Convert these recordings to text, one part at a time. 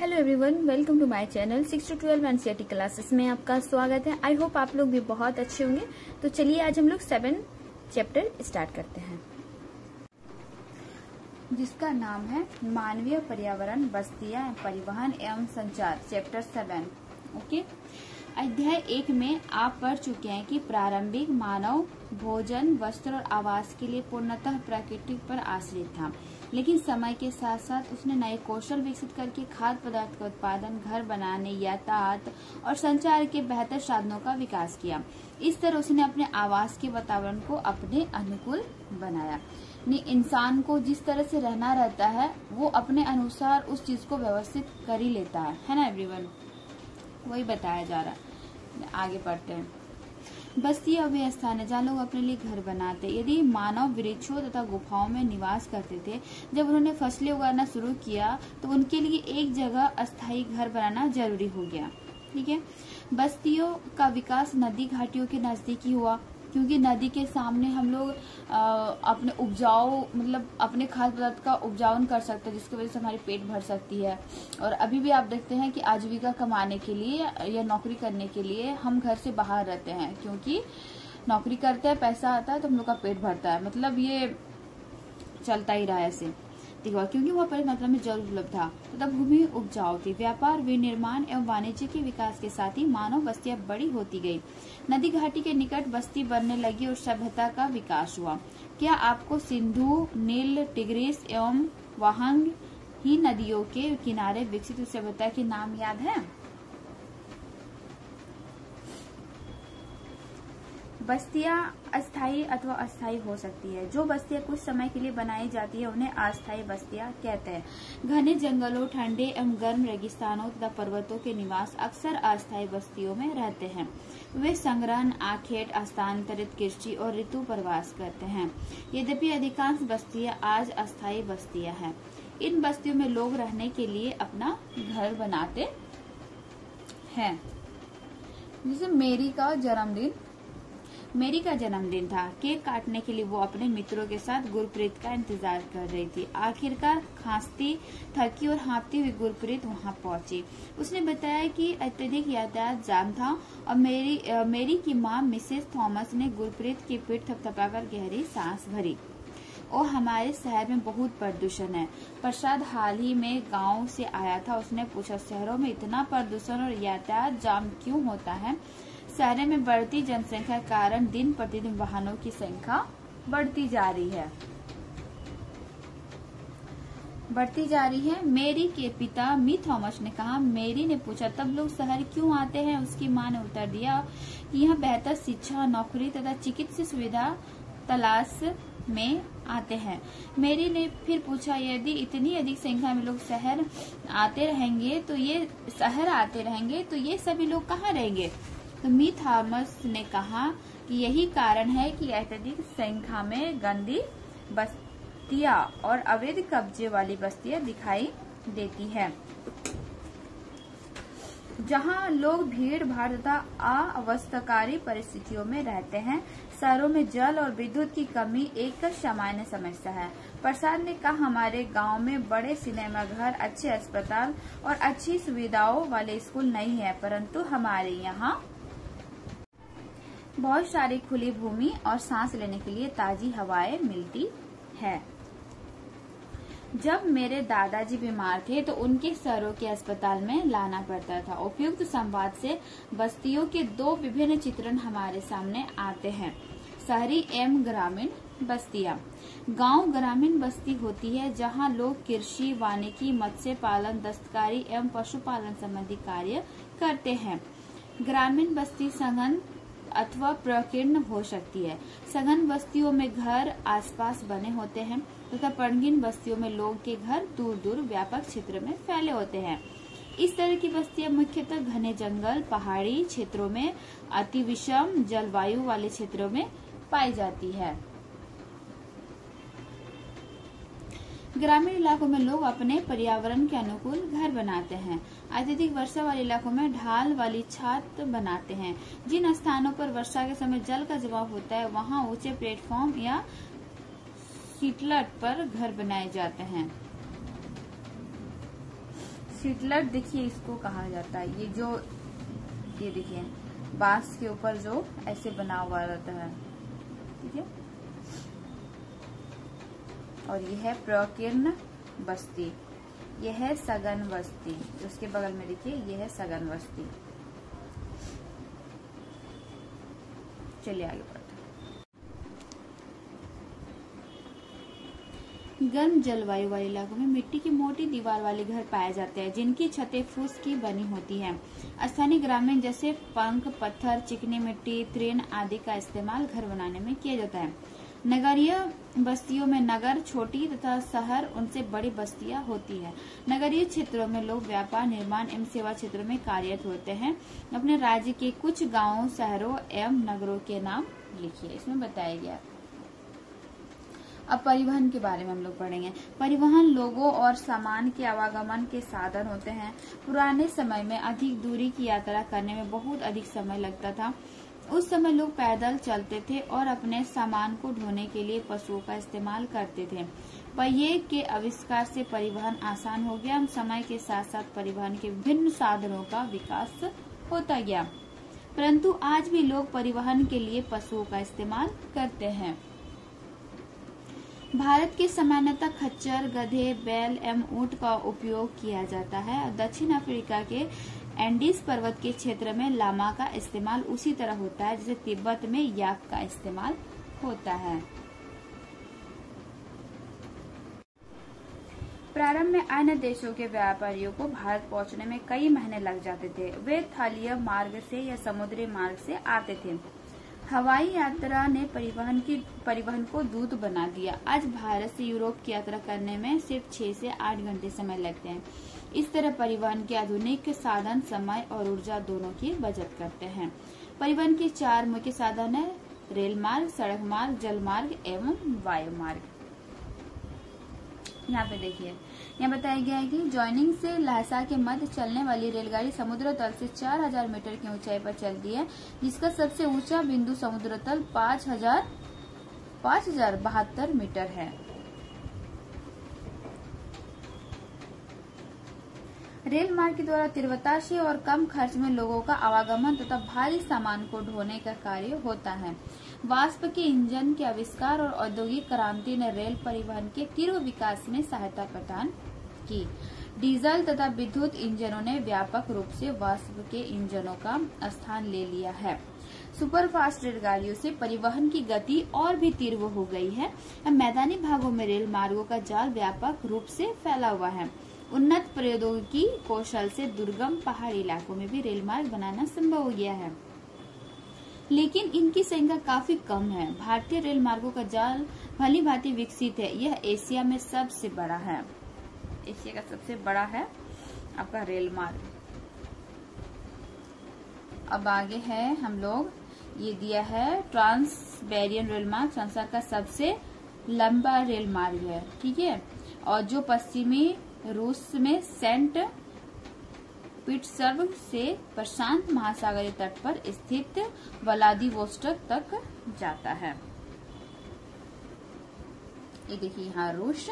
Hello everyone, welcome to my channel 6 to 12 NCERT classes में आपका स्वागत है। आई होप आप लोग भी बहुत अच्छे होंगे। तो चलिए आज हम लोग 7 चैप्टर स्टार्ट करते हैं, जिसका नाम है मानवीय पर्यावरण, बस्तियां, परिवहन एवं संचार, चैप्टर 7। ओके, अध्याय 1 में आप पढ़ चुके हैं कि प्रारंभिक मानव भोजन, वस्त्र और आवास के लिए पूर्णतः प्रकृति पर आश्रित था, लेकिन समय के साथ साथ उसने नए कौशल विकसित करके खाद्य पदार्थ का उत्पादन, घर बनाने, यातायात और संचार के बेहतर साधनों का विकास किया। इस तरह उसने अपने आवास के वातावरण को अपने अनुकूल बनाया। इंसान को जिस तरह से रहना रहता है वो अपने अनुसार उस चीज को व्यवस्थित कर ही लेता है ना एवरीवन, वही बताया जा रहा है। आगे पढ़ते हैं। बस्तियां वे स्थान है जहाँ लोग अपने लिए घर बनाते। यदि मानव वृक्षों तथा गुफाओं में निवास करते थे, जब उन्होंने फसलें उगाना शुरू किया तो उनके लिए एक जगह अस्थायी घर बनाना जरूरी हो गया। ठीक है, बस्तियों का विकास नदी घाटियों के नजदीक ही हुआ, क्योंकि नदी के सामने हम लोग अपने उपजाऊ मतलब अपने खाद्य पदार्थ का उपजावन कर सकते हैं, जिसकी वजह से हमारी पेट भर सकती है। और अभी भी आप देखते हैं कि आजीविका कमाने के लिए या नौकरी करने के लिए हम घर से बाहर रहते हैं, क्योंकि नौकरी करते हैं, पैसा आता है तो हम लोग का पेट भरता है। मतलब ये चलता ही रहा ऐसे, ठीक है, क्योंकि वह पर्याप्त मात्रा में जल उपलब्ध था तथा भूमि उपजाऊ थी। व्यापार, विनिर्माण एवं वाणिज्य के विकास के साथ ही मानव बस्तियां बड़ी होती गई। नदी घाटी के निकट बस्ती बनने लगी और सभ्यता का विकास हुआ। क्या आपको सिंधु, नील, टिग्रिस एवं वाहंग ही नदियों के किनारे विकसित सभ्यता के नाम याद है? बस्तियां अस्थायी अथवा अस्थायी हो सकती है। जो बस्तियां कुछ समय के लिए बनाई जाती है उन्हें अस्थायी बस्तियां कहते हैं। घने जंगलों, ठंडे एवं गर्म रेगिस्तानों तथा पर्वतों के निवास अक्सर अस्थायी बस्तियों में रहते हैं। वे संग्रहण, आखेट, हस्तांतरित कृषि और ऋतु प्रवास करते हैं। यद्यपि अधिकांश बस्तियां आज अस्थायी बस्तियां हैं। इन बस्तियों में लोग रहने के लिए अपना घर बनाते हैं। जैसे मेरी का जन्मदिन था। केक काटने के लिए वो अपने मित्रों के साथ गुरप्रीत का इंतजार कर रही थी। आखिरकार खांसती, थकी और हाँफती हुई गुरप्रीत वहां पहुंची। उसने बताया कि अत्यधिक यातायात जाम था और मेरी की माँ मिसेस थॉमस ने गुरप्रीत की पीठ थपथपाकर गहरी सांस भरी। और हमारे शहर में बहुत प्रदूषण है। प्रसाद हाल ही में गांव से आया था। उसने पूछा, शहरों में इतना प्रदूषण और यातायात जाम क्यों होता है? शहर में बढ़ती जनसंख्या के कारण दिन प्रतिदिन वाहनों की संख्या बढ़ती जा रही है। मेरी के पिता मी थॉमस ने कहा। मेरी ने पूछा, तब लोग शहर क्यों आते हैं? उसकी मां ने उत्तर दिया कि यहाँ बेहतर शिक्षा, नौकरी तथा चिकित्सा सुविधा तलाश में आते हैं। मेरी ने फिर पूछा, यदि इतनी अधिक संख्या में लोग शहर आते रहेंगे तो ये सभी लोग कहाँ रहेंगे? तो मी थॉमस ने कहा कि यही कारण है कि अत्यधिक संख्या में गंदी बस्तियां और अवैध कब्जे वाली बस्तियां दिखाई देती है, जहां लोग भीड़ भाड़ तथा अवस्थाकारी परिस्थितियों में रहते हैं। शहरों में जल और विद्युत की कमी एक सामान्य समस्या है। प्रसाद ने कहा, हमारे गांव में बड़े सिनेमाघर, अच्छे अस्पताल और अच्छी सुविधाओं वाले स्कूल नहीं है, परंतु हमारे यहाँ बहुत सारी खुली भूमि और सांस लेने के लिए ताजी हवाएं मिलती है। जब मेरे दादाजी बीमार थे तो उनके शहरों के अस्पताल में लाना पड़ता था। उपयुक्त संवाद से बस्तियों के दो विभिन्न चित्रण हमारे सामने आते हैं, शहरी एवं ग्रामीण बस्तियां। गांव ग्रामीण बस्ती होती है जहां लोग कृषि, वानिकी, मत्स्य पालन, दस्तकारी एवं पशुपालन संबंधी कार्य करते हैं। ग्रामीण बस्ती सघन अथवा प्रकीर्ण हो सकती है। सघन बस्तियों में घर आसपास बने होते हैं तथा पर्णहीन बस्तियों में लोगों के घर दूर दूर व्यापक क्षेत्र में फैले होते हैं। इस तरह की बस्तियां मुख्यतः घने जंगल, पहाड़ी क्षेत्रों में, अति विषम जलवायु वाले क्षेत्रों में पाई जाती है। ग्रामीण इलाकों में लोग अपने पर्यावरण के अनुकूल घर बनाते हैं। अत्यधिक वर्षा वाले इलाकों में ढाल वाली छत बनाते हैं। जिन स्थानों पर वर्षा के समय जल का जमाव होता है वहां ऊंचे प्लेटफॉर्म या सीटलट पर घर बनाए जाते हैं। सीटलट देखिए इसको कहा जाता है। ये देखिए बांस के ऊपर जो ऐसे बना हुआ रहता है, ठीक है। और ये है प्रकीर्ण बस्ती, ये है सघन बस्ती। उसके बगल में देखिए ये है सघन बस्ती। चलिए आगे बढ़ते हैं। गर्म जलवायु वाले इलाकों में मिट्टी की मोटी दीवार वाले घर पाए जाते हैं, जिनकी छतें फूस की बनी होती हैं। स्थानीय ग्रामीण जैसे पंख, पत्थर, चिकनी मिट्टी, तृण आदि का इस्तेमाल घर बनाने में किया जाता है। नगरीय बस्तियों में नगर छोटी तथा शहर उनसे बड़ी बस्तियां होती है। नगरीय क्षेत्रों में लोग व्यापार, निर्माण एवं सेवा क्षेत्रों में कार्यरत होते हैं। अपने राज्य के कुछ गांवों, शहरों एवं नगरों के नाम लिखिए, इसमें बताया गया। अब परिवहन के बारे में हम लोग पढ़ेंगे। परिवहन लोगों और सामान के आवागमन के साधन होते हैं। पुराने समय में अधिक दूरी की यात्रा करने में बहुत अधिक समय लगता था। उस समय लोग पैदल चलते थे और अपने सामान को ढोने के लिए पशुओं का इस्तेमाल करते थे। पहिए के आविष्कार से परिवहन आसान हो गया। समय के साथ साथ परिवहन के विभिन्न साधनों का विकास होता गया, परंतु आज भी लोग परिवहन के लिए पशुओं का इस्तेमाल करते हैं। भारत के सामान्यतः खच्चर, गधे, बैल एवं ऊंट का उपयोग किया जाता है। दक्षिण अफ्रीका के एंडीज पर्वत के क्षेत्र में लामा का इस्तेमाल उसी तरह होता है जैसे तिब्बत में याक का इस्तेमाल होता है। प्रारंभ में अन्य देशों के व्यापारियों को भारत पहुंचने में कई महीने लग जाते थे। वे थलीय मार्ग से या समुद्री मार्ग से आते थे। हवाई यात्रा ने परिवहन को द्रुत बना दिया। आज भारत से यूरोप की यात्रा करने में सिर्फ 6 से 8 घंटे समय लगते हैं। इस तरह परिवहन के आधुनिक साधन समय और ऊर्जा दोनों की बचत करते हैं। परिवहन के 4 मुख्य साधन है: रेल मार्ग, सड़क मार्ग, जल मार्ग एवं वायु मार्ग। यहाँ पे देखिए, यहाँ बताया गया है कि जॉइनिंग से लहसा के मध्य चलने वाली रेलगाड़ी समुद्र तल से 4000 मीटर की ऊंचाई पर चलती है, जिसका सबसे ऊंचा बिंदु समुद्र तल 5072 मीटर है। रेल मार्ग के द्वारा तीव्रता से और कम खर्च में लोगों का आवागमन तथा भारी सामान को ढोने का कार्य होता है। वाष्प के इंजन के आविष्कार और औद्योगिक क्रांति ने रेल परिवहन के तीव्र विकास में सहायता प्रदान की। डीजल तथा विद्युत इंजनों ने व्यापक रूप से वाष्प के इंजनों का स्थान ले लिया है। सुपरफास्ट रेलगाड़ियों से परिवहन की गति और भी तीव्र हो गई है। मैदानी भागों में रेल मार्गों का जाल व्यापक रूप से फैला हुआ है। उन्नत प्रौद्योगिकी कौशल से दुर्गम पहाड़ी इलाकों में भी रेल मार्ग बनाना संभव हो गया है, लेकिन इनकी संख्या काफी कम है। भारतीय रेल मार्गों का जाल भली भांति विकसित है। यह एशिया में सबसे बड़ा है। एशिया का सबसे बड़ा है आपका रेल मार्ग। अब आगे है हम लोग, ये दिया है ट्रांसबेरियन रेल मार्ग संसार का सबसे लंबा रेल मार्ग है, ठीक है, और जो पश्चिमी रूस में सेंट पीटर्सबर्ग से प्रशांत महासागरीय तट पर स्थित व्लादिवोस्टोक तक जाता है। ये देखिए यहाँ रूस,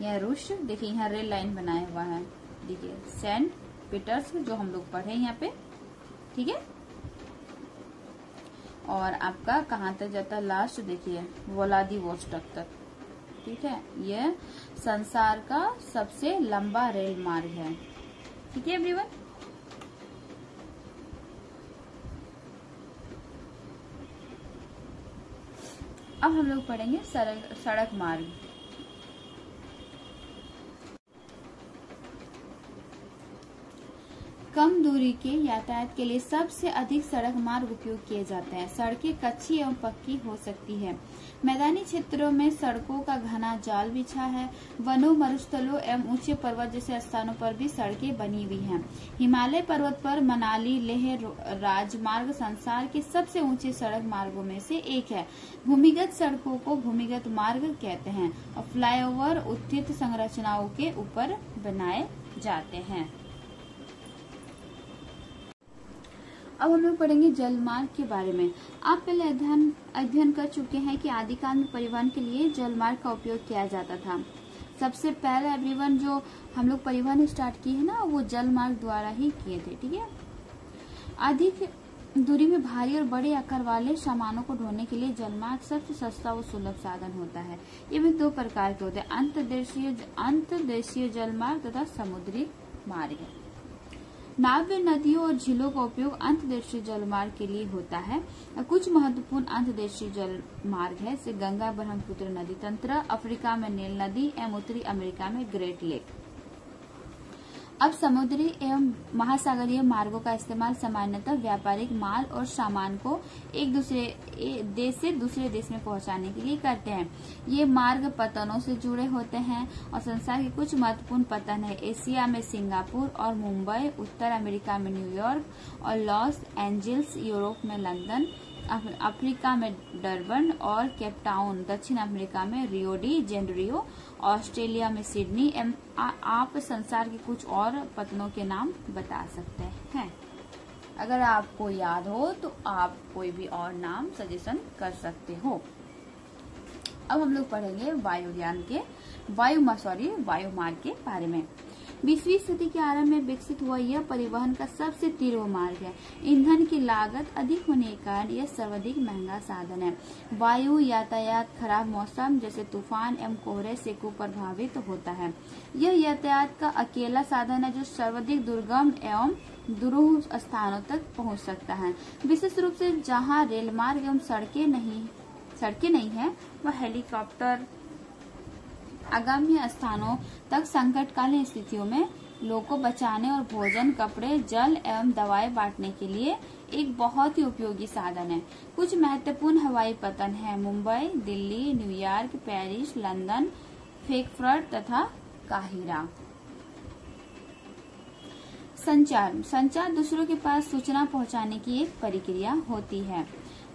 यह रूस, देखिए यहाँ रेल लाइन बनाया हुआ है। देखिए सेंट पीटर्स जो हम लोग पढ़े यहाँ पे, ठीक है, और आपका कहाँ तक जाता है लास्ट, देखिए व्लादिवोस्टोक तक, ठीक है। यह संसार का सबसे लंबा रेल मार्ग है, ठीक है एवरीवन। अब हम लोग पढ़ेंगे सड़क मार्ग। कम दूरी के यातायात के लिए सबसे अधिक सड़क मार्ग उपयोग किए जाते हैं। सड़कें कच्ची एवं पक्की हो सकती है। मैदानी क्षेत्रों में सड़कों का घना जाल बिछा है। वनों, मरुस्थलों एवं ऊंचे पर्वत जैसे स्थानों पर भी सड़कें बनी हुई हैं। हिमालय पर्वत पर मनाली लेह राजमार्ग संसार के सबसे ऊंचे सड़क मार्गों में से एक है। भूमिगत सड़कों को भूमिगत मार्ग कहते हैं और फ्लाईओवर उत्थित संरचनाओं के ऊपर बनाए जाते हैं। अब हम लोग पढ़ेंगे जलमार्ग के बारे में। आप पहले अध्ययन कर चुके हैं कि आदिकाल में परिवहन के लिए जलमार्ग का उपयोग किया जाता था। सबसे पहले एवरीवन जो हम लोग परिवहन स्टार्ट किए है ना, वो जल मार्ग द्वारा ही किए थे। ठीक है, अधिक दूरी में भारी और बड़े आकार वाले सामानों को ढोने के लिए जलमार्ग सबसे सस्ता और सुलभ साधन होता है। ये भी दो प्रकार के होते हैं, अंतर्देशीय जलमार्ग तथा समुद्री मार्ग। नाव्य नदियों और झीलों का उपयोग अंतर्देशीय जलमार्ग के लिए होता है। कुछ महत्वपूर्ण अंतर्देशीय जलमार्ग है, जैसे गंगा ब्रह्मपुत्र नदी तंत्र, अफ्रीका में नील नदी एवं उत्तरी अमेरिका में ग्रेट लेक। अब समुद्री एवं महासागरीय मार्गों का इस्तेमाल सामान्यतः व्यापारिक माल और सामान को एक देश से दूसरे देश में पहुंचाने के लिए करते हैं। ये मार्ग पतनों से जुड़े होते हैं और संसार के कुछ महत्वपूर्ण पतन है। एशिया में सिंगापुर और मुंबई, उत्तर अमेरिका में न्यूयॉर्क और लॉस एंजल्स, यूरोप में लंदन, अफ्रीका में डरबन और केप टाउन, दक्षिण अमेरिका में रियो डी जेनेरियो, ऑस्ट्रेलिया में सिडनी। आप संसार के कुछ और पतनों के नाम बता सकते हैं। अगर आपको याद हो तो आप कोई भी और नाम सजेशन कर सकते हो। अब हम लोग पढ़ेंगे वायु मार्ग के बारे में। 20वीं सदी के आरंभ में विकसित हुआ यह परिवहन का सबसे तीव्र मार्ग है। ईंधन की लागत अधिक होने के कारण यह सर्वाधिक महंगा साधन है। वायु यातायात खराब मौसम जैसे तूफान एवं कोहरे से कुप्रभावित होता है। यह यातायात का अकेला साधन है जो सर्वाधिक दुर्गम एवं दूर स्थानों तक पहुंच सकता है। विशेष रूप से जहां रेल मार्ग एवं सड़कें नहीं है, वह हेलीकॉप्टर अगम्य स्थानों तक संकटकालीन स्थितियों में लोगों को बचाने और भोजन, कपड़े, जल एवं दवाएं बांटने के लिए एक बहुत ही उपयोगी साधन है। कुछ महत्वपूर्ण हवाई पतन हैं: Mumbai, Delhi, New York, Paris, London, Frankfurt तथा काहिरा। संचार दूसरों के पास सूचना पहुंचाने की एक प्रक्रिया होती है।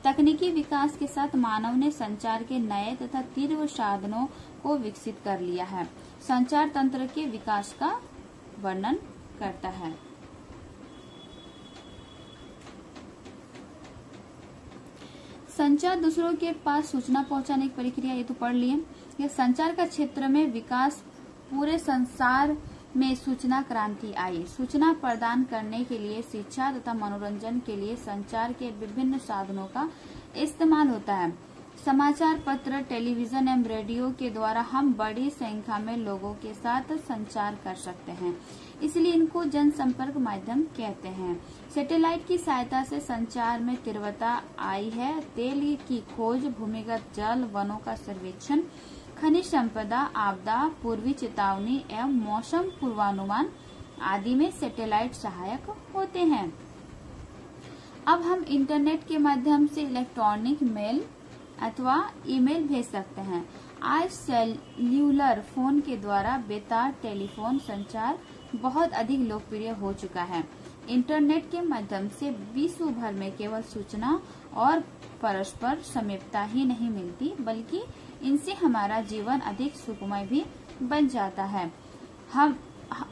तकनीकी विकास के साथ मानव ने संचार के नए तथा तीव्र साधनों को विकसित कर लिया है। संचार तंत्र के विकास का वर्णन करता है। संचार दूसरों के पास सूचना पहुंचाने की प्रक्रिया, ये तो पढ़ लिए। यह संचार का क्षेत्र में विकास पूरे संसार में सूचना क्रांति आई। सूचना प्रदान करने के लिए शिक्षा तथा मनोरंजन के लिए संचार के विभिन्न साधनों का इस्तेमाल होता है। समाचार पत्र, टेलीविजन एवं रेडियो के द्वारा हम बड़ी संख्या में लोगों के साथ संचार कर सकते हैं, इसलिए इनको जनसंपर्क माध्यम कहते हैं। सैटेलाइट की सहायता से संचार में तीव्रता आई है। तेल की खोज, भूमिगत जल, वनों का सर्वेक्षण, खनिज संपदा, आपदा पूर्वी चेतावनी एवं मौसम पूर्वानुमान आदि में सैटेलाइट सहायक होते हैं। अब हम इंटरनेट के माध्यम से इलेक्ट्रॉनिक मेल अथवा ईमेल भेज सकते हैं। आज सेल्यूलर फोन के द्वारा बेतार टेलीफोन संचार बहुत अधिक लोकप्रिय हो चुका है। इंटरनेट के माध्यम से विश्व भर में केवल सूचना और परस्पर समीपता ही नहीं मिलती, बल्कि इनसे हमारा जीवन अधिक सुखमय भी बन जाता है।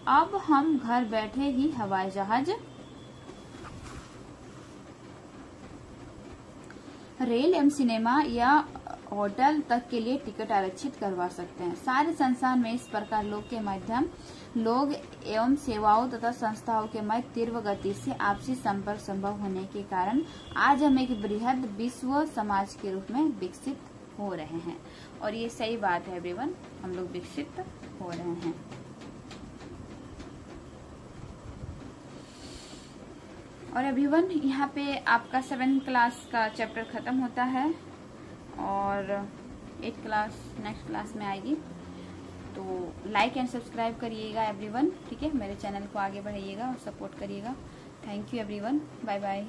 अब हम घर बैठे ही हवाई जहाज, रेल एवं सिनेमा या होटल तक के लिए टिकट आरक्षित करवा सकते हैं। सारे संसार में इस प्रकार लोग एवं सेवाओं तथा संस्थाओं के मध्य तीव्र गति से आपसी संपर्क संभव होने के कारण आज हम एक बृहद विश्व समाज के रूप में विकसित हो रहे हैं। और ये सही बात है एवरीवन, हम लोग विकसित हो रहे हैं। और एवरीवन, यहाँ पे आपका 7th क्लास का चैप्टर खत्म होता है और 8th क्लास नेक्स्ट क्लास में आएगी। तो लाइक एंड सब्सक्राइब करिएगा एवरीवन, ठीक है। मेरे चैनल को आगे बढ़ाइएगा और सपोर्ट करिएगा। Thank you everyone, bye bye.